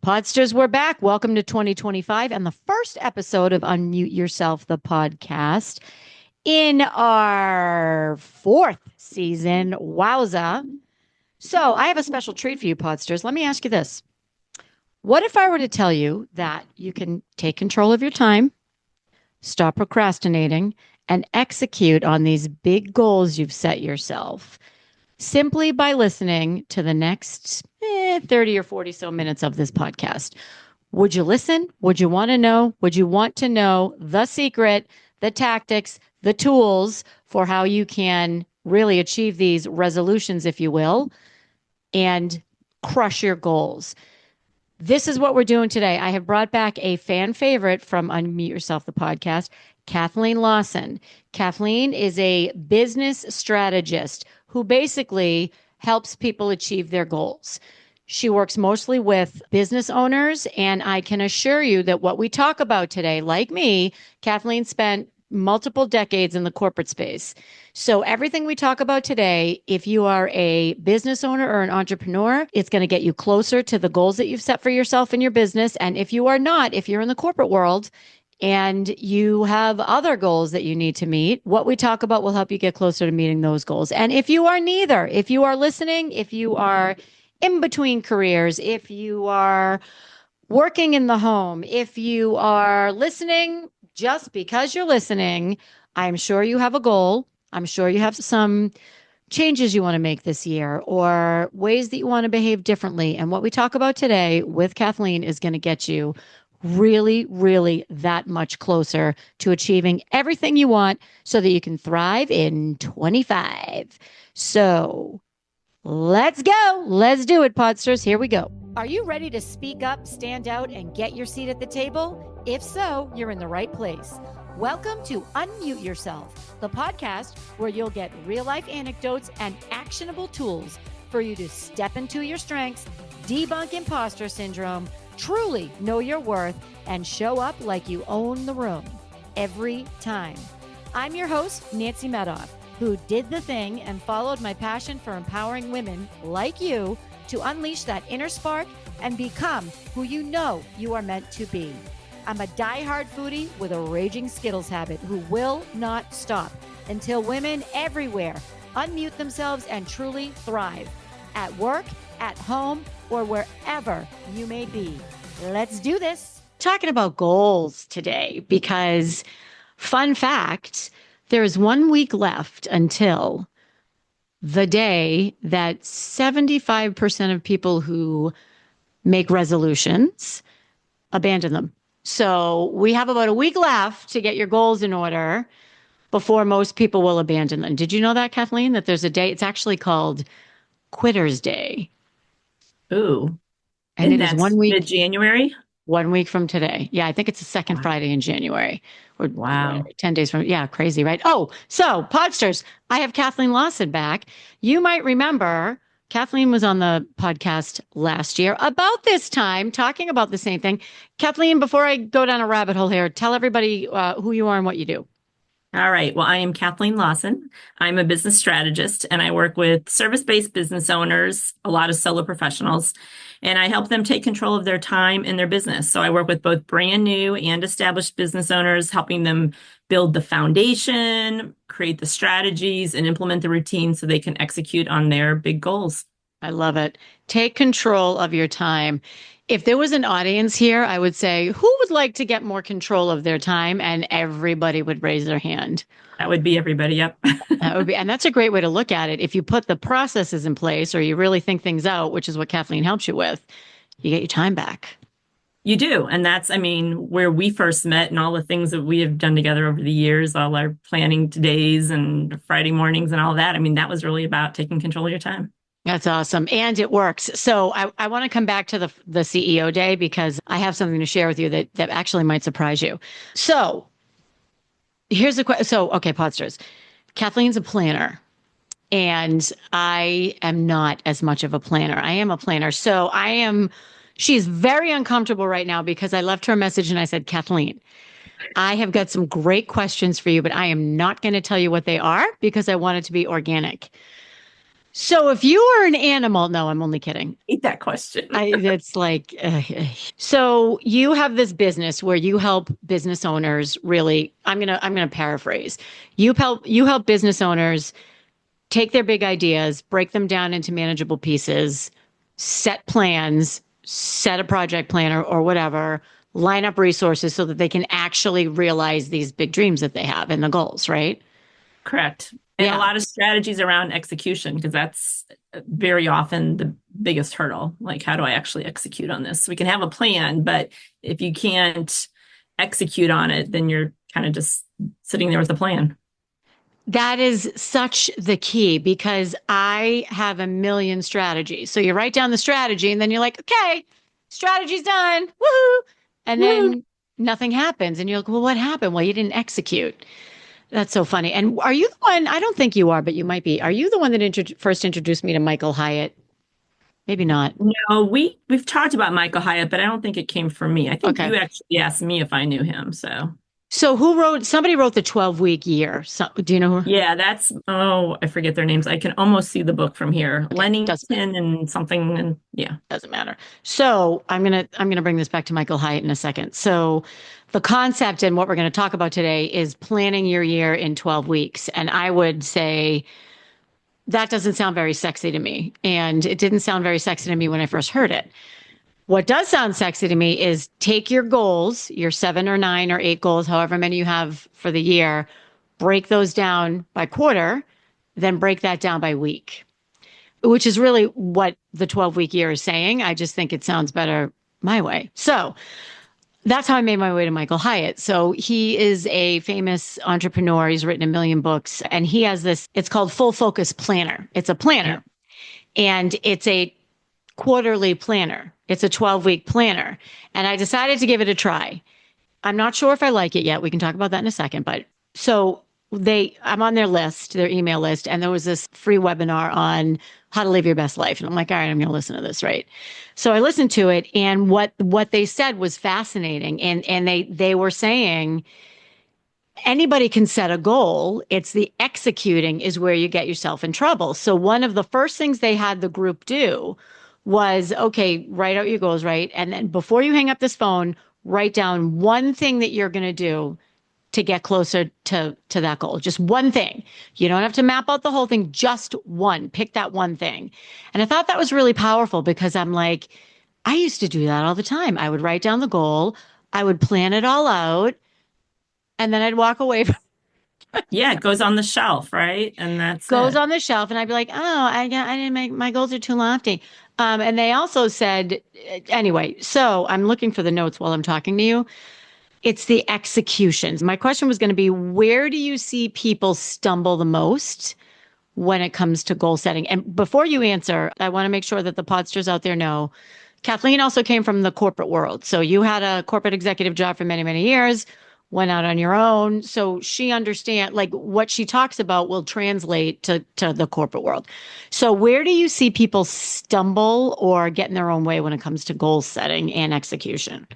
Podsters, we're back. Welcome to 2025 and the first episode of Unmute Yourself, the podcast in our fourth season. Wowza. So I have a special treat for you, Podsters. Let me ask you this. What if I were to tell you that you can take control of your time, stop procrastinating, and execute on these big goals you've set yourself simply by listening to the next 30 or 40 so minutes of this podcast? Would you listen? Would you want to know? Would you want to know the secret, the tactics, the tools for how you can really achieve these resolutions, if you will, and crush your goals? This is what we're doing today. I have brought back a fan favorite from Unmute Yourself, the podcast, Kathleen Lawson. Kathleen is a business strategist who basically helps people achieve their goals. She works mostly with business owners, and I can assure you that what we talk about today, like me, Kathleen spent multiple decades in the corporate space. So everything we talk about today, if you are a business owner or an entrepreneur, it's going to get you closer to the goals that you've set for yourself in your business. And if you are not, if you're in the corporate world, and you have other goals that you need to meet, what we talk about will help you get closer to meeting those goals. And if you are neither, if you are listening, if you are in between careers, if you are working in the home, if you are listening just because you're listening, I'm sure you have a goal. I'm sure you have some changes you want to make this year or ways that you want to behave differently. And what we talk about today with Kathleen is going to get you really, really that much closer to achieving everything you want so that you can thrive in 25. So let's go. Let's do it, Podsters. Here we go. Are you ready to speak up, stand out, and get your seat at the table? If so, you're in the right place. Welcome to Unmute Yourself, the podcast where you'll get real-life anecdotes and actionable tools for you to step into your strengths, debunk imposter syndrome, truly know your worth, and show up like you own the room every time. I'm your host, Nancy Medoff, who did the thing and followed my passion for empowering women like you to unleash that inner spark and become who you know you are meant to be. I'm a diehard foodie with a raging Skittles habit who will not stop until women everywhere unmute themselves and truly thrive at work, at home, or wherever you may be. Let's do this. Talking about goals today because, fun fact, there is 1 week left until the day that 75% of people who make resolutions abandon them. So we have about a week left to get your goals in order before most people will abandon them. Did you know that, Kathleen, that there's a day, it's actually called Quitter's Day. Ooh. And it is 1 week. Mid-January? 1 week from today. Yeah, I think it's the second Friday in January. Or wow. 10 days from, yeah, crazy, right? Oh, so Podsters, I have Kathleen Lawson back. You might remember Kathleen was on the podcast last year about this time, talking about the same thing. Kathleen, before I go down a rabbit hole here, tell everybody who you are and what you do. All right. Well, I am Kathleen Lawson. I'm a business strategist, and I work with service-based business owners, a lot of solo professionals, and I help them take control of their time and their business. So I work with both brand new and established business owners, helping them build the foundation, create the strategies, and implement the routines so they can execute on their big goals. I love it. Take control of your time. If there was an audience here, I would say, who would like to get more control of their time? And everybody would raise their hand. That would be everybody. Yep. That would be, and that's a great way to look at it. If you put the processes in place or you really think things out, which is what Kathleen helps you with, you get your time back. You do. And that's, I mean, where we first met and all the things that we have done together over the years, all our planning days and Friday mornings and all that. I mean, that was really about taking control of your time. That's awesome. And it works. So I want to come back to the CEO day because I have something to share with you that actually might surprise you. So here's the question. So, okay, Podsters, Kathleen's a planner and I am not as much of a planner. I am a planner. So she's very uncomfortable right now because I left her a message and I said, Kathleen, I have got some great questions for you, but I am not going to tell you what they are because I want it to be organic. So if you were an animal, no, I'm only kidding. Hate that question. It's like, so you have this business where you help business owners really, I'm gonna paraphrase. You help business owners take their big ideas, break them down into manageable pieces, set plans, set a project plan or whatever, line up resources so that they can actually realize these big dreams that they have and the goals, right? Correct. And a Yeah. lot of strategies around execution, because that's very often the biggest hurdle. Like, how do I actually execute on this? We can have a plan, but if you can't execute on it, then you're kind of just sitting there with a plan. That is such the key because I have a million strategies. So you write down the strategy and then you're like, okay, strategy's done. Woohoo. And Woo! then nothing happens. And you're like, well, what happened? Well, you didn't execute. That's so funny. And are you the one? I don't think you are, but you might be. Are you the one that first introduced me to Michael Hyatt? Maybe not. No, we've talked about Michael Hyatt, but I don't think it came from me. I think Okay. you actually asked me if I knew him. So So somebody wrote the 12-week year. So, do you know who? yeah, that's I forget their names. I can almost see the book from here. Okay. Doesn't matter. Lennington and something, and yeah. Doesn't matter. So I'm gonna bring this back to Michael Hyatt in a second. So the concept and what we're going to talk about today is planning your year in 12 weeks. And I would say that doesn't sound very sexy to me. And it didn't sound very sexy to me when I first heard it. What does sound sexy to me is take your goals, your 7 or 9 or 8 goals, however many you have for the year, break those down by quarter, then break that down by week, which is really what the 12-week year is saying. I just think it sounds better my way. So that's how I made my way to Michael Hyatt. So he is a famous entrepreneur. He's written a million books and he has this, it's called Full Focus Planner. It's a Yeah. planner and it's a quarterly planner. It's a 12-week planner. And I decided to give it a try. I'm not sure if I like it yet. We can talk about that in a second. But so I'm on their list, their email list, and there was this free webinar on how to live your best life. And I'm like, all right, I'm going to listen to this, right? So I listened to it, and what they said was fascinating. And they were saying anybody can set a goal. It's the executing is where you get yourself in trouble. So one of the first things they had the group do was, okay, write out your goals, right? And then before you hang up this phone, write down one thing that you're going to do to get closer to that goal. Just one thing. You don't have to map out the whole thing, just one. Pick that one thing. And I thought that was really powerful because I'm like, I used to do that all the time. I would write down the goal, I would plan it all out, and then I'd walk away from Yeah, it goes on the shelf, right? And that's goes it. on the shelf and I'd be like, oh, I didn't make my goals are too lofty. And they also said, anyway, so I'm looking for the notes while I'm talking to you. It's the executions. My question was going to be, where do you see people stumble the most when it comes to goal setting? And before you answer, I want to make sure that the podsters out there know Kathleen also came from the corporate world. So you had a corporate executive job for many, many years, went out on your own. So she understand like what she talks about will translate to the corporate world. So where do you see people stumble or get in their own way when it comes to goal setting and execution?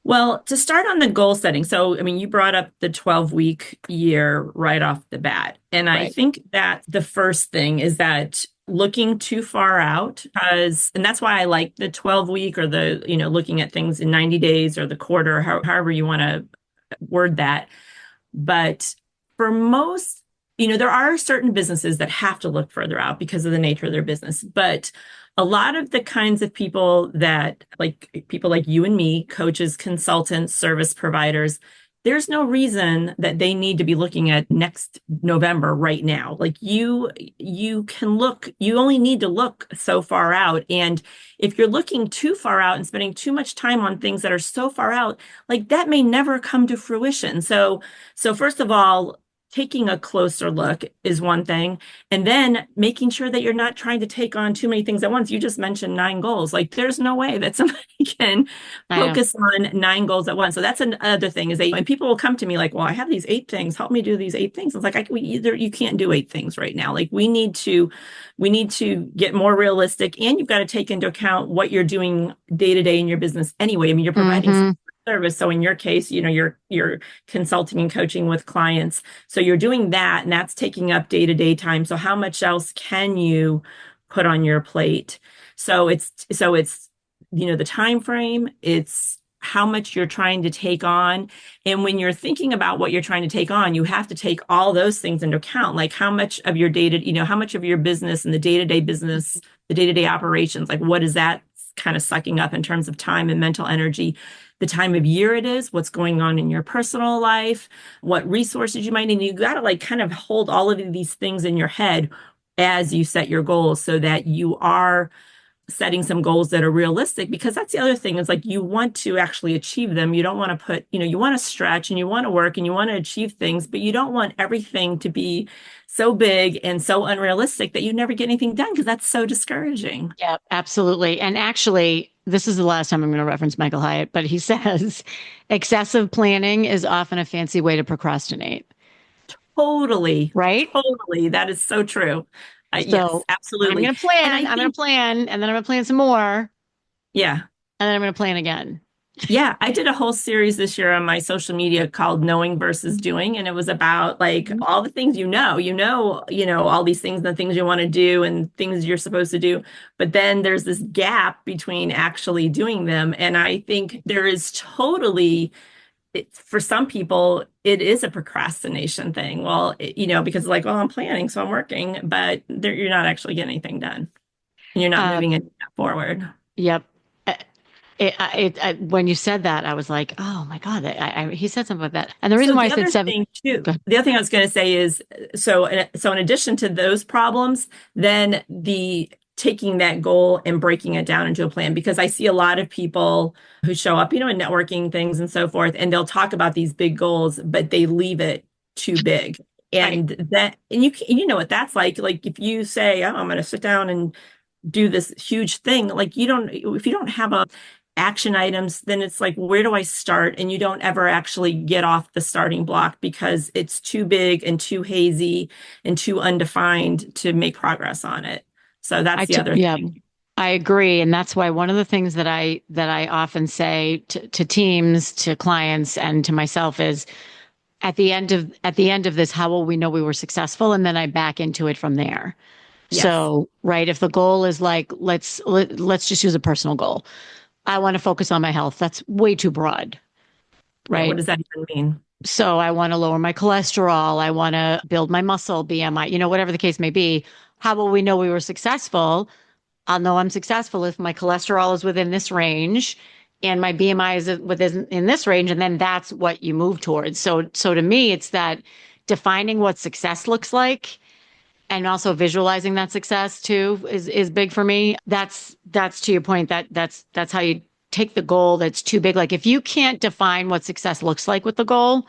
Well, to start on the goal setting, so I mean, you brought up the 12-week year right off the bat. And I Right. think that the first thing is that looking too far out, because, and that's why I like the 12-week or looking at things in 90 days or the quarter, however you want to word that. But for most, there are certain businesses that have to look further out because of the nature of their business. But a lot of the kinds of people that, like people like you and me, coaches, consultants, service providers, there's no reason that they need to be looking at next November right now. Like you can look, you only need to look so far out. And if you're looking too far out and spending too much time on things that are so far out, like that may never come to fruition. So first of all, taking a closer look is one thing. And then making sure that you're not trying to take on too many things at once. You just mentioned 9 goals. Like there's no way that somebody can I know. focus on 9 goals at once. So that's another thing is and people will come to me like, well, I have these 8 things. Help me do these 8 things. It's like, you can't do 8 things right now. Like we need to get more realistic and you've got to take into account what you're doing day to day in your business anyway. I mean, you're providing Mhm. service. So in your case, you're consulting and coaching with clients. So you're doing that, and that's taking up day-to-day time. So how much else can you put on your plate? So it's the time frame, it's how much you're trying to take on. And when you're thinking about what you're trying to take on, you have to take all those things into account, like how much of your how much of your business and the day-to-day business, the day-to-day operations, like what is that kind of sucking up in terms of time and mental energy, the time of year it is, what's going on in your personal life, what resources you might need. You got to like kind of hold all of these things in your head as you set your goals so that you are setting some goals that are realistic, because that's the other thing is like you want to actually achieve them. You don't want to you want to stretch and you want to work and you want to achieve things, but you don't want everything to be so big and so unrealistic that you never get anything done, because that's so discouraging. Yeah, absolutely. And actually, this is the last time I'm going to reference Michael Hyatt, but he says excessive planning is often a fancy way to procrastinate, Totally, right? totally. That is so true. Yes, So I'm absolutely. going to And plan, I I'm going to think, plan, and then I'm going to plan some more, and yeah, then I'm going to plan again. yeah, I did a whole series this year on my social media called Knowing versus Doing, and it was about like Mhm. all the things all these things, the things you want to do and things you're supposed to do. But then there's this gap between actually doing them. And I think there is for some people, it is a procrastination thing. Well, because like, well, I'm planning, so I'm working, but you're not actually getting anything done. And you're not Uh, moving it forward. yep. Uh, when you said that, I was like, oh my God, he said something like that. And the So reason why I the said other seven, thing too, go ahead. the other thing I was going to say is, so in addition to those problems, then the taking that goal and breaking it down into a plan, because I see a lot of people who show up, in networking things and so forth, and they'll talk about these big goals, but they leave it too big. Right. And you know what that's like if you say, oh, I'm going to sit down and do this huge thing, like if you don't have a action items, then it's like, where do I start? And you don't ever actually get off the starting block because it's too big and too hazy and too undefined to make progress on it. So that's the other Yeah, thing. I agree. And that's why one of the things that I often say to teams, to clients, and to myself is at the end of this, how will we know we were successful? And then I back into it from there. Yes. So, right, if the goal is like, let's just use a personal goal. I want to focus on my health. That's way too broad, Yeah. What right? does that even mean? So I want to lower my cholesterol. I want to build my muscle, BMI, whatever the case may be. How will we know we were successful? I'll know I'm successful if my cholesterol is within this range and my BMI is within in this range, and then that's what you move towards. So to me, it's that defining what success looks like and also visualizing that success too is big for me. That's to your point, that's how you take the goal that's too big. Like if you can't define what success looks like with the goal,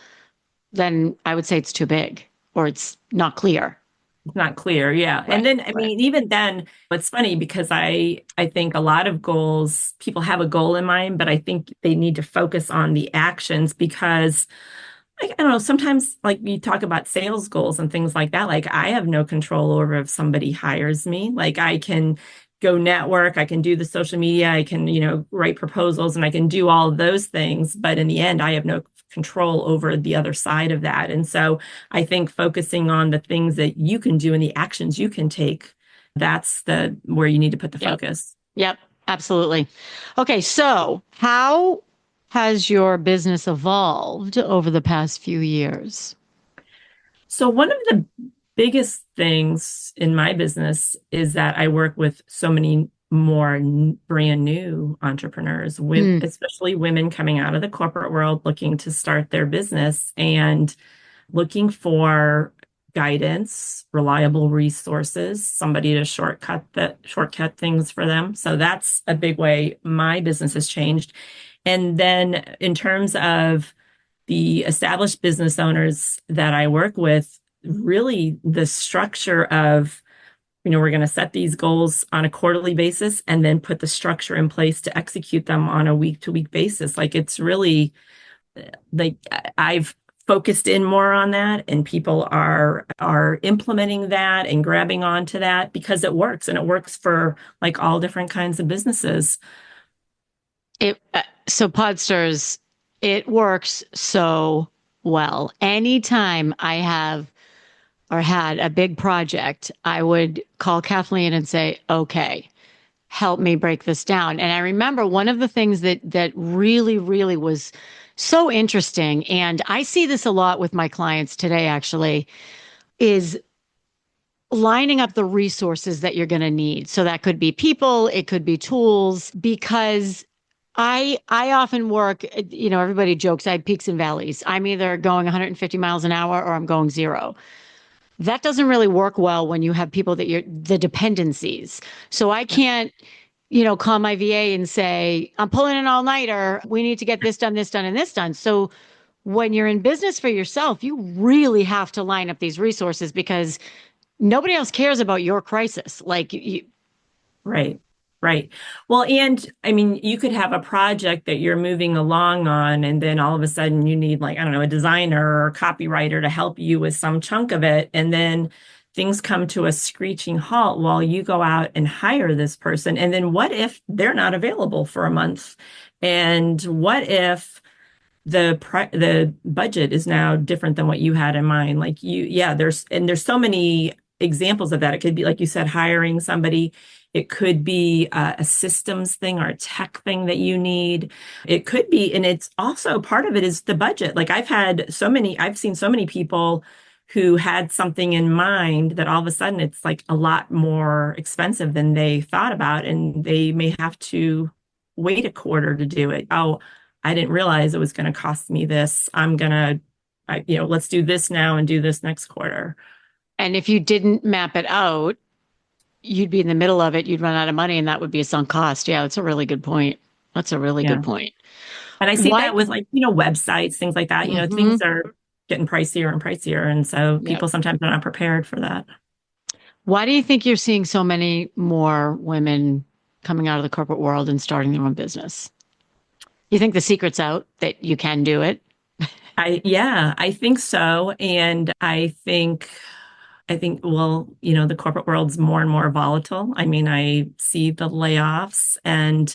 then I would say it's too big or it's not clear. It's not clear. Yeah. And Right. then, I Right. mean, even then, it's funny because I think a lot of goals, people have a goal in mind, but I think they need to focus on the actions because I don't know, sometimes like you talk about sales goals and things like that. Like I have no control over if somebody hires me. Like I can go network, I can do the social media, I can, write proposals and I can do all of those things. But in the end, I have no control over the other side of that. And so I think focusing on the things that you can do and the actions you can take, that's the where you need to put the Yep. focus. Yep, absolutely. Okay, so how has your business evolved over the past few years? So one of the biggest things in my business is that I work with so many more brand new entrepreneurs, Mm, especially women coming out of the corporate world looking to start their business and looking for guidance, reliable resources, somebody to shortcut things for them. So that's a big way my business has changed. And then in terms of the established business owners that I work with, really the structure of, we're going to set these goals on a quarterly basis and then put the structure in place to execute them on a week to week basis. Like it's really like I've focused in more on that and people are implementing that and grabbing onto that because it works and it works for like all different kinds of businesses. so Podsters It works so well. Anytime I have or had a big project, I would call Kathleen and say, okay, help me break this down. And I remember one of the things that really, really was so interesting, and I see this a lot with my clients today, actually, is lining up the resources that you're going to need. So that could be people, it could be tools, because I often work, everybody jokes I have peaks and valleys. I'm either going 150 miles an hour or I'm going zero. That doesn't really work well when you have people that you're the dependencies. So I can't, call my VA and say, I'm pulling an all-nighter. We need to get this done, this done, and this done. So when you're in business for yourself, you really have to line up these resources because nobody else cares about your crisis. Right. Right. Well, and I mean, you could have a project that you're moving along on, and then all of a sudden you need, like, I don't know, a designer or a copywriter to help you with some chunk of it. And then things come to a screeching halt while you go out and hire this person. And then what if they're not available for a month? And what if the budget is now different than what you had in mind? Like there's so many examples of that. It could be, like you said, hiring somebody. It could be a systems thing or a tech thing that you need. It could be, and it's also part of it is the budget. Like I've seen so many people who had something in mind that all of a sudden it's like a lot more expensive than they thought about, and they may have to wait a quarter to do it. Oh, I didn't realize it was going to cost me this. Let's do this now and do this next quarter. and if you didn't map it out, you'd be in the middle of it, you'd run out of money, and that would be a sunk cost. Yeah, that's a really good point. That's a really Yeah. good point. And I see that with websites, things like that. Things are getting pricier and pricier. And so people sometimes are not prepared for that. Why do you think you're seeing so many more women coming out of the corporate world and starting their own business? You think the secret's out that you can do it? I think so. And I think, well, the corporate world's more and more volatile. I mean, I see the layoffs, and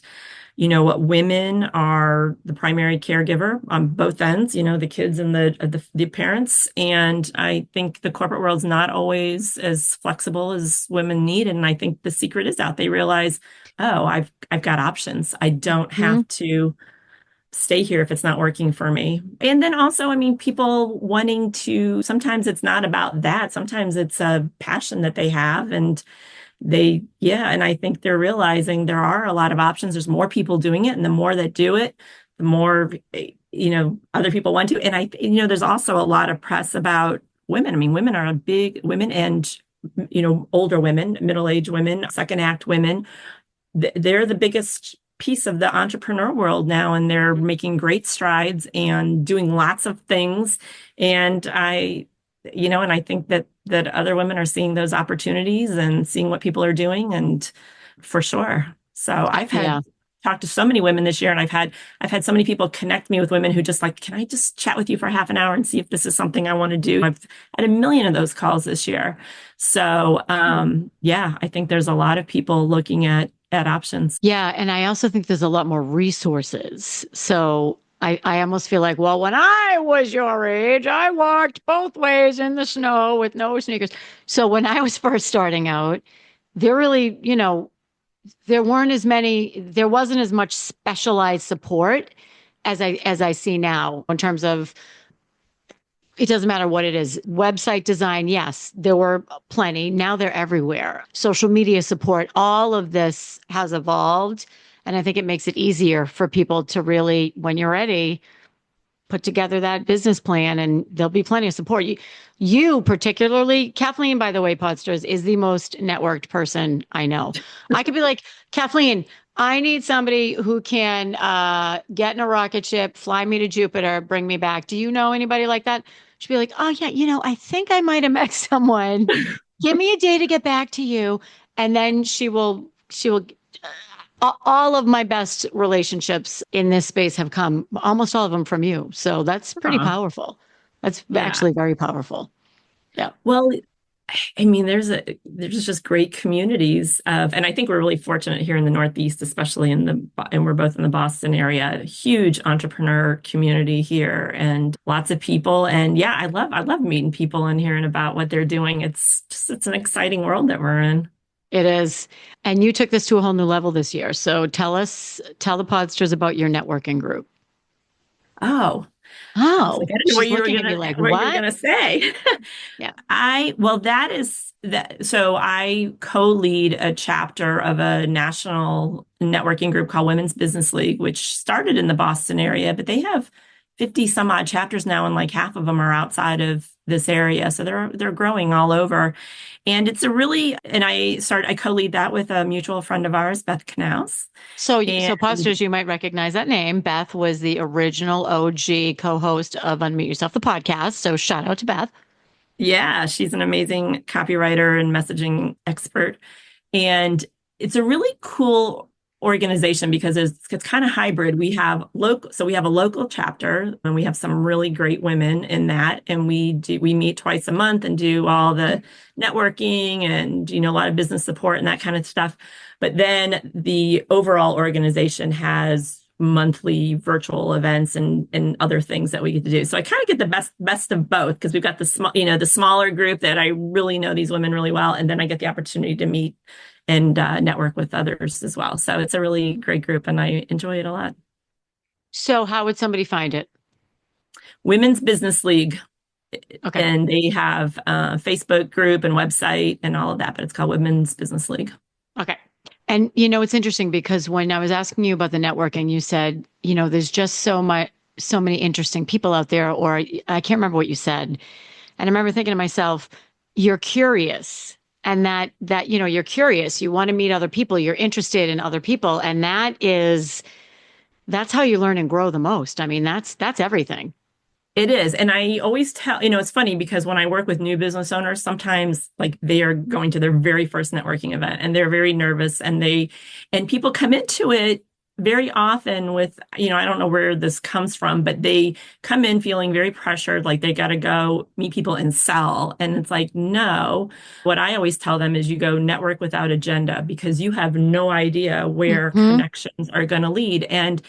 what, women are the primary caregiver on both ends, the kids and the parents. And I think the corporate world's not always as flexible as women need. And I think the secret is out. They realize, oh, I've got options. I don't have to stay here if it's not working for me. And then also, I mean, people wanting to, sometimes it's not about that. Sometimes it's a passion that they have, and and I think they're realizing there are a lot of options. There's more people doing it, and the more that do it, the more, other people want to. And there's also a lot of press about women. I mean, women and, older women, middle-aged women, second act women, they're the biggest piece of the entrepreneur world now, and they're making great strides and doing lots of things. And I think that other women are seeing those opportunities and seeing what people are doing, and for sure. So I've talked to so many women this year, and I've had so many people connect me with women who just like, can I just chat with you for half an hour and see if this is something I want to do? I've had 1 million of those calls this year. So I think there's a lot of people looking at options. Yeah. And I also think there's a lot more resources. So I almost feel like, well, when I was your age, I walked both ways in the snow with no sneakers. So when I was first starting out, there really, there wasn't as much specialized support as I see now in terms of, it doesn't matter what it is. Website design, yes, there were plenty. Now they're everywhere. Social media support, all of this has evolved. And I think it makes it easier for people to really, when you're ready, put together that business plan, and there'll be plenty of support. You particularly, Kathleen, by the way, Podsters, is the most networked person I know. I could be like, Kathleen, I need somebody who can get in a rocket ship, fly me to Jupiter, bring me back. Do you know anybody like that? She'd be like, oh, yeah, I think I might have met someone. Give me a day to get back to you. And then she will, all of my best relationships in this space have come, almost all of them from you. So that's pretty powerful. That's actually very powerful. Yeah. Well, I mean, there's just great communities of, and I think we're really fortunate here in the Northeast, especially and we're both in the Boston area, huge entrepreneur community here and lots of people. And yeah, I love meeting people and hearing about what they're doing. It's an exciting world that we're in. It is. And you took this to a whole new level this year. So tell the Podsters about your networking group. Oh, I was like, Oh, I didn't know she's looking at me like, what you were what? gonna say. Yeah. That is that. So I co-lead a chapter of a national networking group called Women's Business League, which started in the Boston area, but they have 50 some odd chapters now, and like half of them are outside of this area. So they're growing all over. And it's a really, and I co-lead that with a mutual friend of ours, Beth Knaus. So And Podsters, you might recognize that name. Beth was the original OG co-host of Unmute Yourself, the podcast. So shout out to Beth. yeah, she's an amazing copywriter and messaging expert. And it's a really cool organization because it's kind of hybrid. We have a local chapter and we have some really great women in that. And we meet twice a month and do all the networking and, a lot of business support and that kind of stuff. But then the overall organization has monthly virtual events and other things that we get to do. So I kind of get the best of both because we've got the smaller group that I really know these women really well. And then I get the opportunity to meet and network with others as well. So it's a really great group and I enjoy it a lot. So how would somebody find it? Women's Business League. Okay. And they have a Facebook group and website and all of that, but it's called Women's Business League. Okay. And it's interesting because when I was asking you about the networking, you said, there's just so many interesting people out there, or I can't remember what you said. And I remember thinking to myself, you're curious and that you're curious, you want to meet other people, you're interested in other people. And that's how you learn and grow the most. I mean, that's everything. It is. And I always tell, it's funny because when I work with new business owners, sometimes like they are going to their very first networking event and they're very nervous and people come into it very often with, I don't know where this comes from, but they come in feeling very pressured, like they got to go meet people and sell. And it's like, no, what I always tell them is you go network without agenda because you have no idea where Hmm. connections are going to lead. And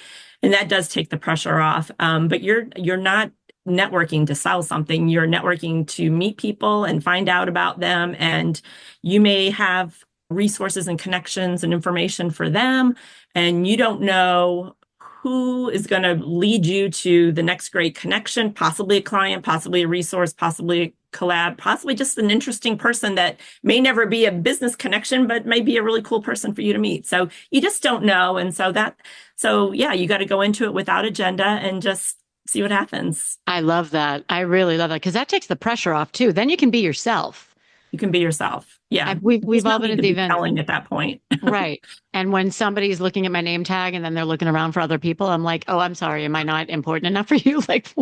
that does take the pressure off. But you're not networking to sell something. You're networking to meet people and find out about them. And you may have resources and connections and information for them. And you don't know who is going to lead you to the next great connection, possibly a client, possibly a resource, possibly a collab, possibly just an interesting person that may never be a business connection, but may be a really cool person for you to meet. So you just don't know. And so yeah, you got to go into it without agenda and just see what happens. I love that. I really love that because that takes the pressure off too. Then you can be yourself. You can be yourself. Yeah. We've There's no all been need at to the be event. selling at that point. Right. And when somebody's looking at my name tag and then they're looking around for other people, I'm like, oh, I'm sorry. Am I not important enough for you? Like,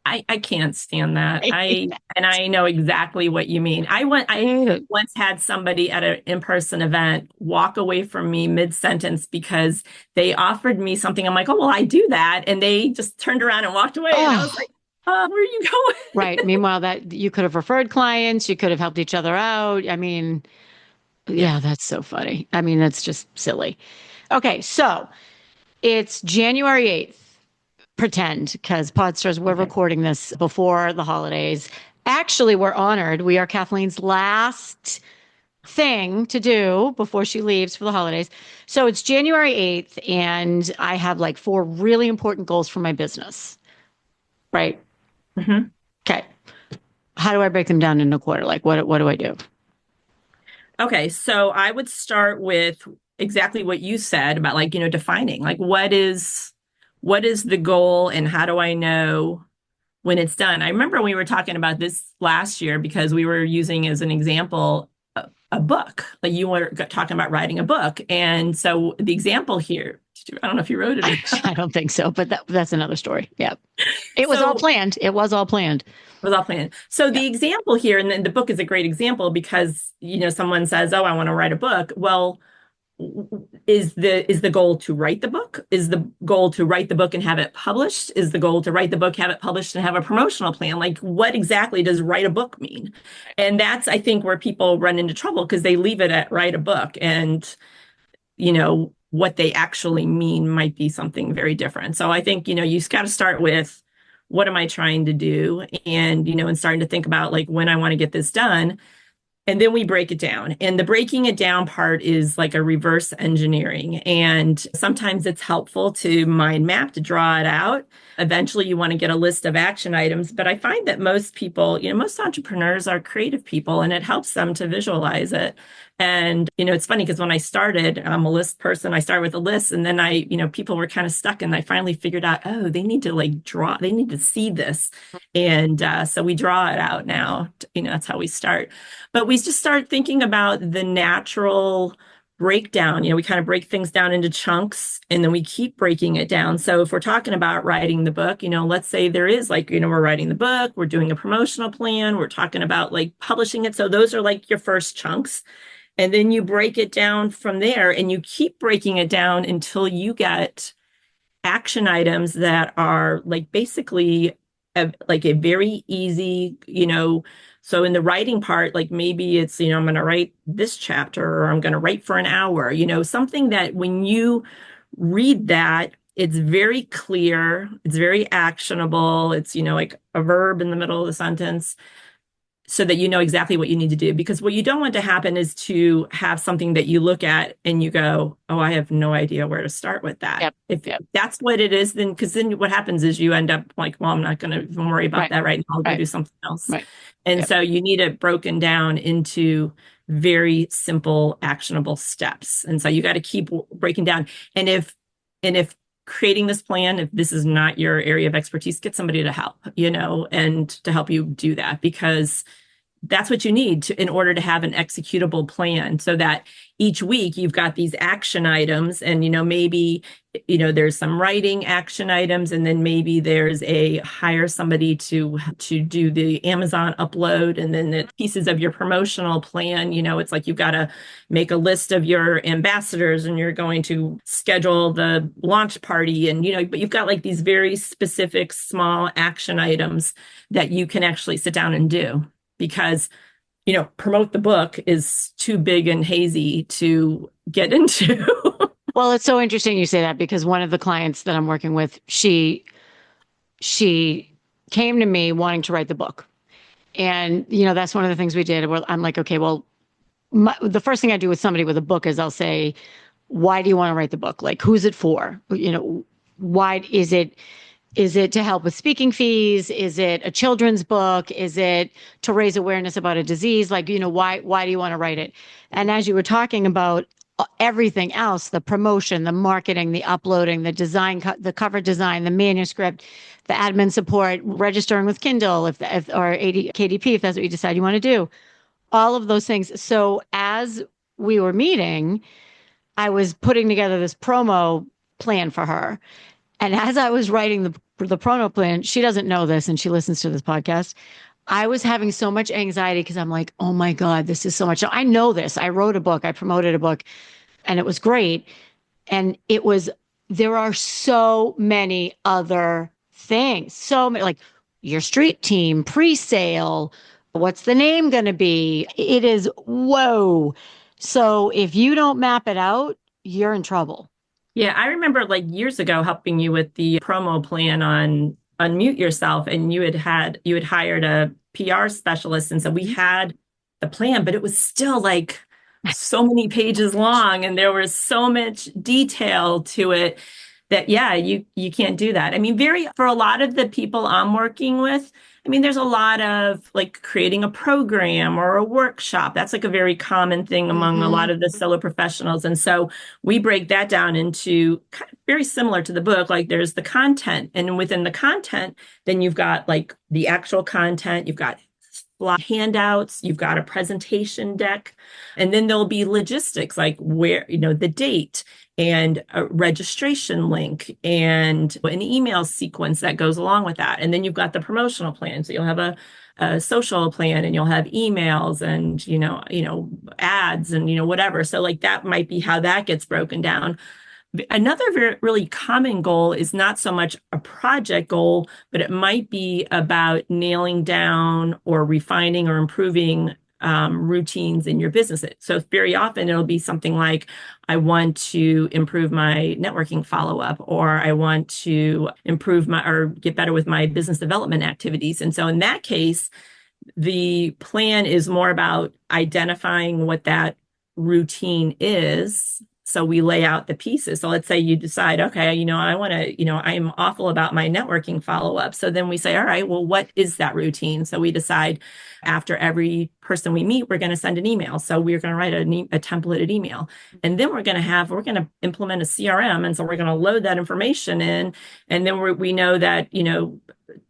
I can't stand that. I I know exactly what you mean. I hate it. once had somebody at an in-person event walk away from me mid-sentence because they offered me something. I'm like, oh, well, I do that. And they just turned around and walked away. And I was Oh, like, where are you going? right. Meanwhile, that you could have referred clients, you could have helped each other out. I mean, Yeah. yeah, that's so funny. I mean, that's just silly. Okay, so it's January 8th. Pretend, because Podsters, we're Okay. recording this before the holidays. Actually, we're honored. We are Kathleen's last thing to do before she leaves for the holidays. So it's January 8th, and I have like four really important goals for my business. Right. Mhm. Okay. How do I break them down into a quarter? Like, what do I do? Okay, so I would start with exactly what you said about like, defining like what is the goal and how do I know when it's done? I remember we were talking about this last year because we were using as an example a book. Like you were talking about writing a book. And so the example here, I don't know if you wrote it or I not. don't think so, but that's another story. Yeah. It was all So planned. It was all planned. was all planned. So Yeah. the example here, and then the book is a great example because, someone says, oh, I want to write a book. Well, is the goal to write the book? Is the goal to write the book and have it published? Is the goal to write the book, have it published, and have a promotional plan? Like, what exactly does write a book mean? And that's, I think, where people run into trouble because they leave it at write a book, and what they actually mean might be something very different. So I think, you got to start with, what am I trying to do? And starting to think about like when I want to get this done. And then we break it down. And the breaking it down part is like a reverse engineering. And sometimes it's helpful to mind map, to draw it out. Eventually, you want to get a list of action items. But I find that most people, most entrepreneurs are creative people, and it helps them to visualize it. And, it's funny because when I started, I'm a list person. I started with a list, and then people were kind of stuck, and I finally figured out, oh, they need to like draw, they need to see this. And so we draw it out now. That's how we start. But we just start thinking about the natural breakdown. We kind of break things down into chunks, and then we keep breaking it down. So if we're talking about writing the book, let's say there is like, we're writing the book, we're doing a promotional plan, we're talking about like publishing it. So those are like your first chunks. And then you break it down from there, and you keep breaking it down until you get action items that are like basically like a very easy, so in the writing part, like maybe it's, I'm going to write this chapter, or I'm going to write for an hour, something that when you read that, it's very clear, it's very actionable. It's, like a verb in the middle of the sentence, so that you know exactly what you need to do. Because what you don't want to happen is to have something that you look at and you go, oh, I have no idea where to start with that. Yep. If that's what it is, then because then what happens is you end up like, well, I'm not going to even worry about that right now. I'll go do something else. Right. And so you need it broken down into very simple, actionable steps. And so you got to keep breaking down. And if creating this plan, if this is not your area of expertise, get somebody to help, and to help you do that, because that's what you need in order to have an executable plan, so that each week you've got these action items, and maybe there's some writing action items, and then maybe there's a hire somebody to do the Amazon upload, and then the pieces of your promotional plan. It's like you've got to make a list of your ambassadors, and you're going to schedule the launch party, and but you've got like these very specific small action items that you can actually sit down and do. Because, promote the book is too big and hazy to get into. Well, it's so interesting you say that, because one of the clients that I'm working with, she came to me wanting to write the book. And, that's one of the things we did. Where I'm like, okay, well, the first thing I do with somebody with a book is I'll say, why do you want to write the book? Like, who's it for? Why is it? Is it to help with speaking fees? Is it a children's book? Is it to raise awareness about a disease? Like, why do you want to write it? And as you were talking about everything else, the promotion, the marketing, the uploading, the design, the cover design, the manuscript, the admin support, registering with Kindle, or KDP, if that's what you decide you want to do, all of those things. So as we were meeting, I was putting together this promo plan for her. And as I was writing the promo plan, she doesn't know this, and she listens to this podcast. I was having so much anxiety because I'm like, oh my God, this is so much. I know this. I wrote a book. I promoted a book, and it was great. And there are so many other things. So many, like your street team, pre-sale, what's the name going to be? It is, whoa. So if you don't map it out, you're in trouble. Yeah, I remember like years ago helping you with the promo plan on Unmute Yourself, and you had hired a PR specialist, and so we had the plan, but it was still like so many pages long, and there was so much detail to it that you can't do that. I mean, for a lot of the people I'm working with, I mean, there's a lot of like creating a program or a workshop. That's like a very common thing among a lot of the solo professionals. And so we break that down into very similar to the book. Like there's the content, and within the content, then you've got like the actual content, you've got handouts, you've got a presentation deck, and then there'll be logistics like where, the date and a registration link and an email sequence that goes along with that. And then you've got the promotional plan. So you'll have a social plan and you'll have emails and, ads and, whatever. So like that might be how that gets broken down. Another really common goal is not so much a project goal, but it might be about nailing down or refining or improving routines in your business. So very often it'll be something like, I want to improve my networking follow-up, or I want to improve or get better with my business development activities. And so in that case, the plan is more about identifying what that routine is. So we lay out the pieces. So let's say you decide, okay, I want to, I'm awful about my networking follow-up. So then we say, all right, well, what is that routine? So we decide after every person we meet, we're going to send an email. So we're going to write a templated email. And then we're going to implement a CRM. And so we're going to load that information in. And then we know that,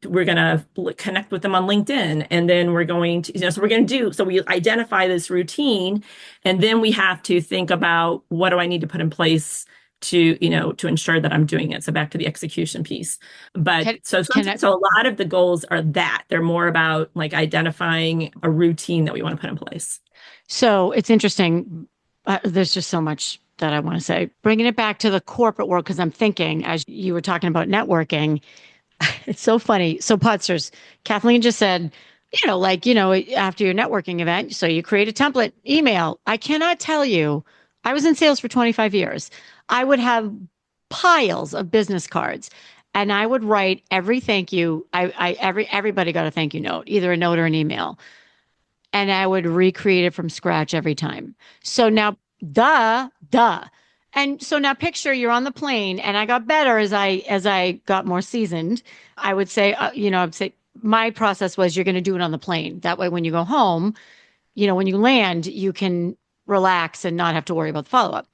we're going to connect with them on LinkedIn. And then we're going to, so we identify this routine, and then we have to think about what do I need to put in place to ensure that I'm doing it. So back to the execution piece. But so a lot of the goals are that they're more about like identifying a routine that we want to put in place. So it's interesting. There's just so much that I want to say. Bringing it back to the corporate world, because I'm thinking as you were talking about networking, it's so funny. So Podsters, Kathleen just said, after your networking event, so you create a template email. I cannot tell you, I was in sales for 25 years. I would have piles of business cards and I would write every thank you. Everybody got a thank you note, either a note or an email. And I would recreate it from scratch every time. So now, duh. And so now picture you're on the plane, and I got better as I got more seasoned. I would say, I'd say my process was you're going to do it on the plane. That way, when you go home, when you land, you can relax and not have to worry about the follow-up.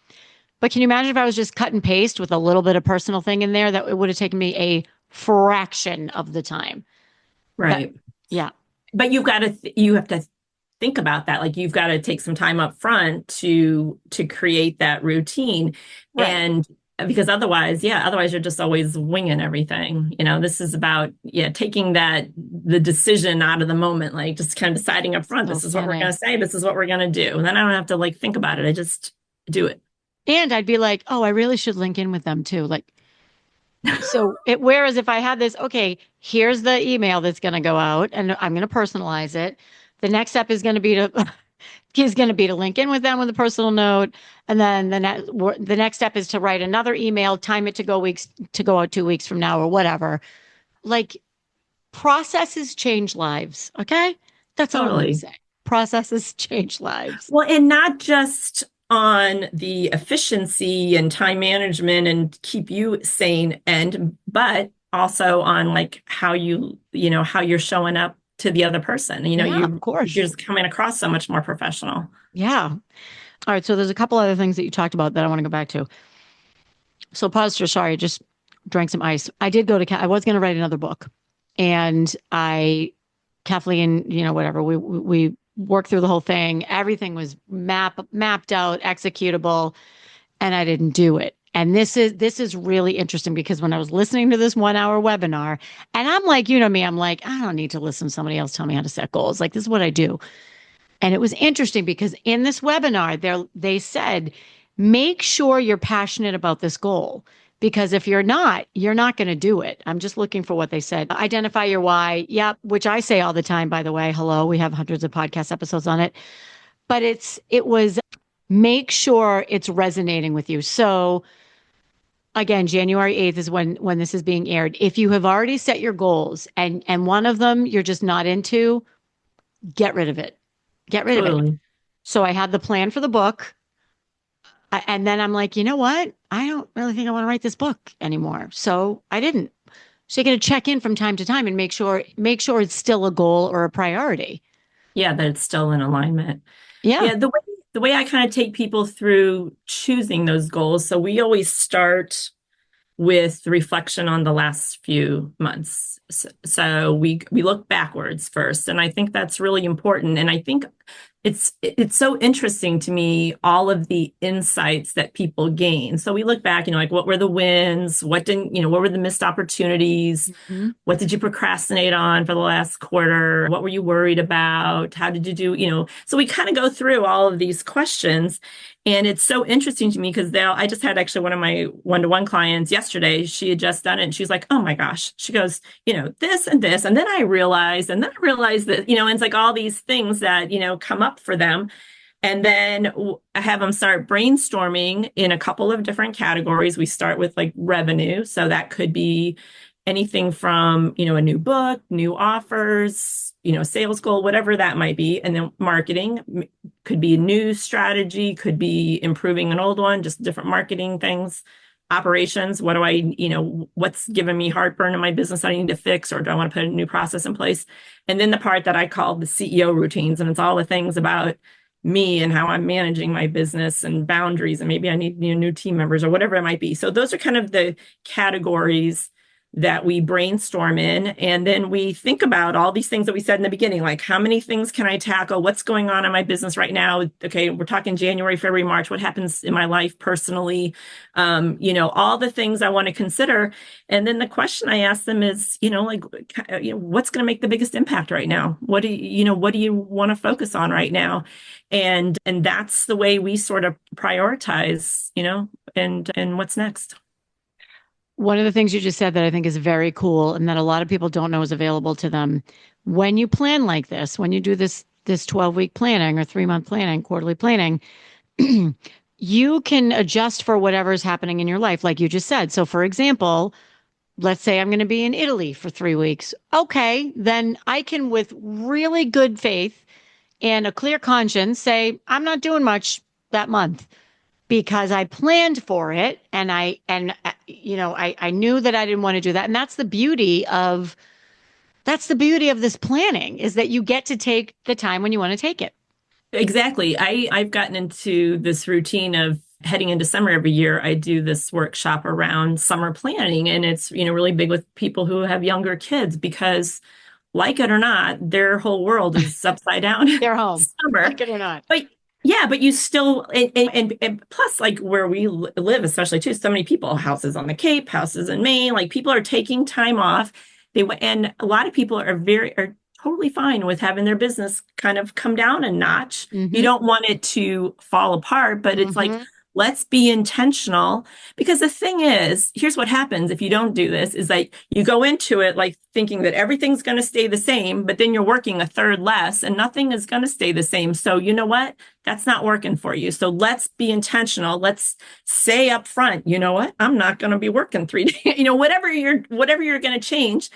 But can you imagine if I was just cut and paste with a little bit of personal thing in there, that it would have taken me a fraction of the time. Right. Yeah. But you have to think about that. Like you've got to take some time up front to create that routine. Right. And because otherwise you're just always winging everything. This is about, taking the decision out of the moment, like just kind of deciding up front, this is what we're going to say, this is what we're going to do. And then I don't have to like think about it. I just do it. And I'd be like, oh, I really should link in with them too. Like, so whereas if I had this, okay, here's the email that's going to go out and I'm going to personalize it. The next step is going to be to link in with them with a personal note. And then the next step is to write another email, time it to go out 2 weeks from now or whatever. Like processes change lives. Okay. That's all I'm going to say. Processes change lives. Well, and not just on the efficiency and time management and keep you sane but also on like how you're showing up to the other person. Of course. You're just coming across so much more professional. Yeah. All right. So there's a couple other things that you talked about that I want to go back to. So Podster, sorry, I just drank some ice. I was going to write another book, and Kathleen, whatever, we worked through the whole thing. Everything was mapped out, executable, and I didn't do it. And this is really interesting because when I was listening to this 1 hour webinar, and I'm like, me, I'm like, I don't need to listen to somebody else tell me how to set goals. Like, this is what I do. And it was interesting because in this webinar, they said, make sure you're passionate about this goal. Because if you're not going to do it. I'm just looking for what they said. Identify your why. Yep. Which I say all the time, by the way. Hello. We have hundreds of podcast episodes on it. But it was make sure it's resonating with you. So again, January 8th is when this is being aired. If you have already set your goals and one of them you're just not into, get rid of it. Get rid of it. So I had the plan for the book. And then I'm like, you know what? I don't really think I want to write this book anymore. So I didn't. So you're going to check in from time to time and make sure it's still a goal or a priority. Yeah, that it's still in alignment. Yeah. The way I kind of take people through choosing those goals. So we always start with reflection on the last few months. So we look backwards first, and I think that's really important. And I think it's so interesting to me, all of the insights that people gain. So we look back, like what were the wins? What didn't, what were the missed opportunities? Mhm. What did you procrastinate on for the last quarter? What were you worried about? How did you do? So we kind of go through all of these questions. And it's so interesting to me because I just had actually one of my one-to-one clients yesterday. She had just done it and she's like, oh my gosh. She goes, this and this. And then I realized, that, and it's like all these things that, come up for them. And then I have them start brainstorming in a couple of different categories. We start with like revenue. So that could be anything from, a new book, new offers, sales goal, whatever that might be. And then marketing could be a new strategy, could be improving an old one, just different marketing things. Operations, what do I, what's giving me heartburn in my business I need to fix, or do I want to put a new process in place? And then the part that I call the CEO routines, and it's all the things about me and how I'm managing my business and boundaries, and maybe I need new team members or whatever it might be. So those are kind of the categories that we brainstorm in. And then we think about all these things that we said in the beginning, like how many things can I tackle? What's going on in my business right now? Okay, we're talking January, February, March. What happens in my life personally? All the things I want to consider. And then the question I ask them is, what's going to make the biggest impact right now? What do you want to focus on right now? And that's the way we sort of prioritize, and what's next. One of the things you just said that I think is very cool and that a lot of people don't know is available to them. When you plan like this, when you do this 12-week planning or 3-month planning, quarterly planning, you can adjust for whatever is happening in your life, like you just said. So for example, let's say I'm going to be in Italy for 3 weeks. Okay, then I can, with really good faith and a clear conscience, say, I'm not doing much that month because I planned for it and I knew that I didn't want to do that. And that's the beauty of this planning, is that you get to take the time when you want to take it. Exactly. I've gotten into this routine of heading into summer every year. I do this workshop around summer planning, and it's, really big with people who have younger kids because, like it or not, their whole world is upside down. They're home, Summer. like it or not. But yeah, but you still, and plus, like where we live, especially too, so many people, houses on the Cape, houses in Maine, like people are taking time off. And a lot of people are totally fine with having their business kind of come down a notch. Mm-hmm. You don't want it to fall apart, but it's like, let's be intentional, because the thing is, here's what happens if you don't do this, is like you go into it like thinking that everything's going to stay the same, but then you're working a third less and nothing is going to stay the same. So you know what? That's not working for you. So let's be intentional. Let's say up front, you know what? I'm not going to be working 3 days, whatever you're going to change.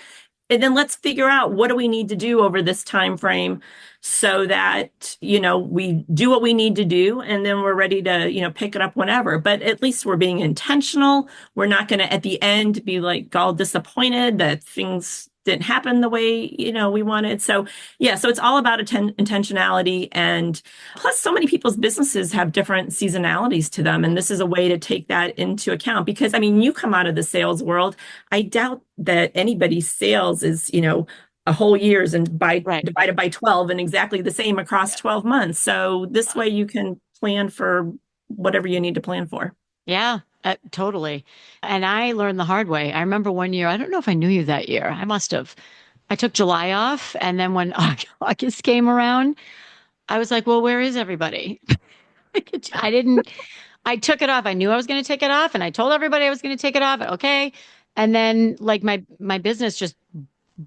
And then let's figure out, what do we need to do over this time frame so that, we do what we need to do, and then we're ready to, pick it up whenever. But at least we're being intentional. We're not going to, at the end, be like all disappointed that things didn't happen the way, we wanted. So yeah, so it's all about intentionality. And plus, so many people's businesses have different seasonalities to them. And this is a way to take that into account, because you come out of the sales world. I doubt that anybody's sales is, a whole year's and divided by 12 and exactly the same across 12 months. So this way you can plan for whatever you need to plan for. Yeah, totally. And I learned the hard way. I remember one year, I don't know if I knew you that year. I must have. I took July off. And then when August came around, I was like, well, where is everybody? I took it off. I knew I was going to take it off. And I told everybody I was going to take it off. Okay. And then like my business just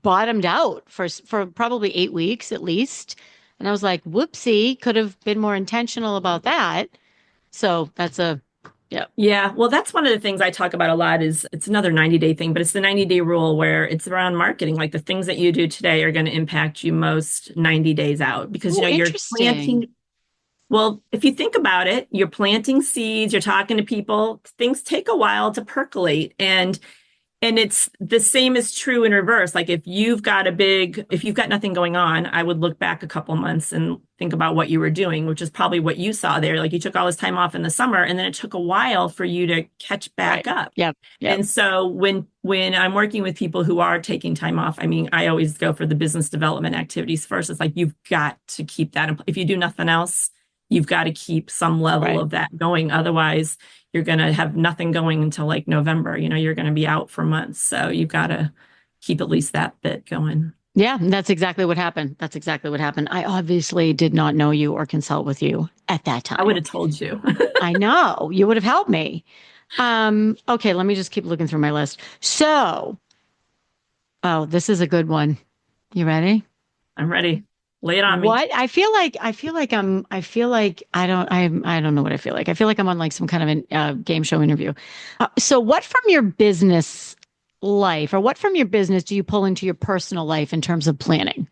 bottomed out for probably 8 weeks at least. And I was like, whoopsie, could have been more intentional about that. So yeah. Yeah. Well, that's one of the things I talk about a lot. Is it's another 90-day thing, but it's the 90-day rule, where it's around marketing. Like the things that you do today are going to impact you most 90 days out, because, you're planting. Well, if you think about it, you're planting seeds, you're talking to people, things take a while to percolate. And it's the same is true in reverse. Like if you've got nothing going on, I would look back a couple months and think about what you were doing, which is probably what you saw there. Like you took all this time off in the summer and then it took a while for you to catch back Right. up. Yep. Yep. And so when I'm working with people who are taking time off, I mean, I always go for the business development activities first. It's like you've got to keep that in, if you do nothing else, you've got to keep some level Right. of that going. Otherwise, you're going to have nothing going until like November. You know, you're going to be out for months. So you've got to keep at least that bit going. Yeah, that's exactly what happened. That's exactly what happened. I obviously did not know you or consult with you at that I would time. have told you. I know you would have helped me. Okay, let me just keep looking through my list. So, oh, this is a good one. You ready? I'm ready. Lay it on me. What I don't know what I feel like. I feel like I'm on like some kind of a game show interview. So what from your business life or what from your business do you pull into your personal life in terms of planning?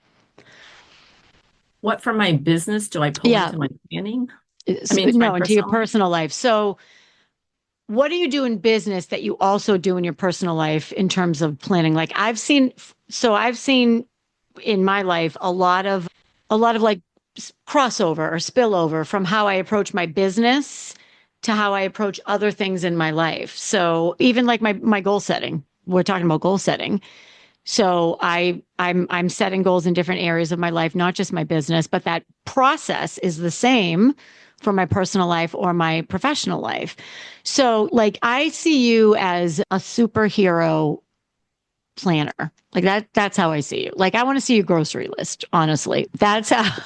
What from my business do I pull Yeah, into my planning? I mean, it's my no, into your personal life. personal life. So what do you do in business that you also do in your personal life in terms of planning? Like I've seen in my life a lot of like crossover or spillover from how I approach my business to how I approach other things in my life. So even like my goal setting, we're talking about goal setting. So I'm setting goals in different areas of my life, not just my business, but that process is the same for my personal life or my professional life. So like I see you as a superhero planner. Like that's how I see you. Like I want to see your grocery list, honestly. That's how.